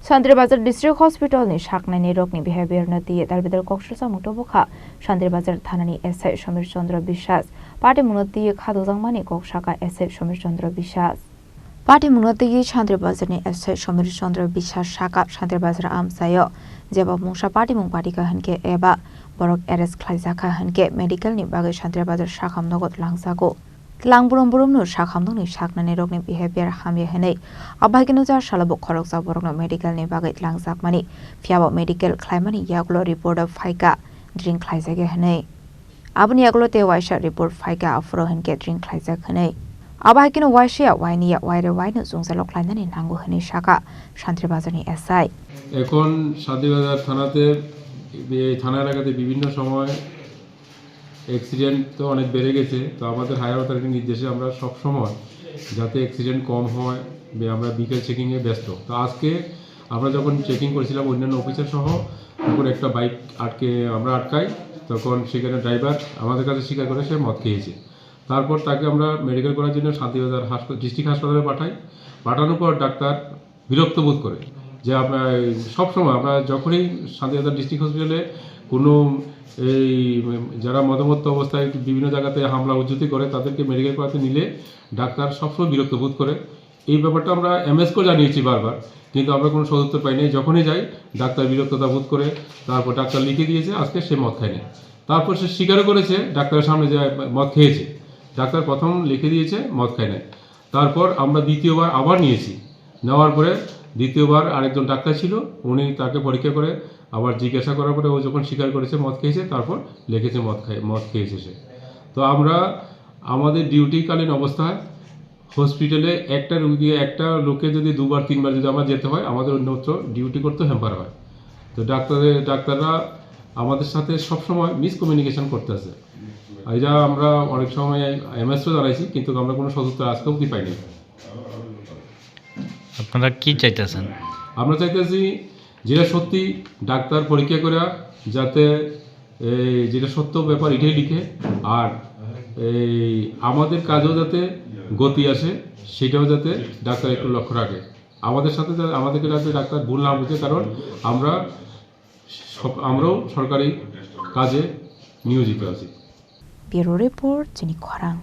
Sandribazar District Hospital ni Shaknani Rokni Behavior Nati Dalbidar Kokshasa Mutoboka Sandribazar Thanani S.I. Shomir Chandra Bishas Party Munati Khadozangmani Kokshaka S.I. Shomir Chandra Bishas Party Munati Sandribazar ni S.I. Shomir Chandra Bishas Shaka Sandribazar Amsayo Jeba Mungsha Party Mungpadika Hanke Eba Borok Eres Klaizaka Hanke Medical ni Bagai Sandribazar Shakam Nogot Langsago Langburum no Shakamno ni Shaknani Rokni Behavior Hamye Hene Abhaginoza Shalabok Koroksa Borokno Medical ni Bagai Langzakmani Fiabo Medical Climani Yaglo report of Faika Drink Klaizage Hene Abuni Yaglo te Waisha report Faika Afro Henke Drink Klaizak Hene Abhagino Waishia Wainia Wire Wine Zungzalo Kleinani Nango Hene Shaka Sandribazar SI এখন শান্তিবাজার থানাতে থানা এলাকাতে বিভিন্ন সময় accident তো অনেক বেড়ে গেছে তো আমাদের হায়ার অথরিটির নির্দেশে আমরা সব সময় যাতে অ্যাক্সিডেন্ট কম হয় আমরা বিকেল চেকিংয়ে ব্যস্ত তো আজকে আমরা যখন চেকিং করেছিলাম অন্যান্য অফিসার সহ তখন একটা বাইক আমরা আটকাই তখন সেখানে ড্রাইভার আমাদের কাছে স্বীকার করে সে মদ খেয়েছে তারপর তাকে আমরা মেডিকেল করার জন্য শান্তিবাজার ডিস্ট্রিক্ট হাসপাতালে পাঠানোর পর ডাক্তার বিরক্ত বোধ করে যে আমরা সবসময় আমরা যখনই শান্তিবাজার ডিস্ট্রিক্ট হসপিটালে কোনো এই যারা মদমত্ত অবস্থায় বিভিন্ন জায়গাতে হামলা উজ্জুতি করে তাদেরকে মেডিকেল করাতে নিলে ডাক্তার সবসময় বিরক্ত বোধ করে এই ব্যাপারটা আমরা এমএসকেও জানিয়েছি বারবার কিন্তু আমরা কোনো সদুত্তর পাইনি যখনই যাই ডাক্তার বিরক্ততা বোধ করে তারপর ডাক্তার লিখে দিয়েছে আজকে সে মদ খায়নি তারপর সে স্বীকারও করেছে ডাক্তারের সামনে যে মদ খেয়েছে ডাক্তার প্রথম লিখে দিয়েছে মদ খায় না তারপর আমরা দ্বিতীয়বার আবার নিয়েছি নেওয়ার পরে দ্বিতীয়বার আরেকজন ডাক্তার ছিল উনি তাকে পরীক্ষা করে আবার জিজ্ঞাসা করার পরে ও যখন স্বীকার করেছে মদ খেয়েছে তারপর লিখেছে মদ খেয়েছে সে তো আমরা আমাদের ডিউটিকালীন অবস্থায় হসপিটালে একটা লোকে যদি দুবার তিনবার যদি আমার যেতে হয় আমাদের অন্যত্র ডিউটি করতে হ্যাম্পার হয় তো ডাক্তাররা আমাদের সাথে সবসময় মিসকমিউনিকেশন করতেছে এটা আমরা অনেক সময় এমএসও জানাইছি কিন্তু আমরা কোনো সদুত্তর আজকে অবধি পাইনি আপনারা কি চাইতেছেন আমরা চাইতেছি যেটা সত্যি ডাক্তার পরীক্ষা করে যাতে যেটা সত্য ব্যাপার এটাই লিখে আর আমাদের কাজেও যাতে গতি আসে সেটাও যাতে ডাক্তার একটু লক্ষ্য রাখে আমাদেরকে যাতে ডাক্তার ভুল না বুঝে কারণ আমরাও সরকারি কাজে নিয়োজিত আছি ব্যুরো রিপোর্ট চিনি খরাং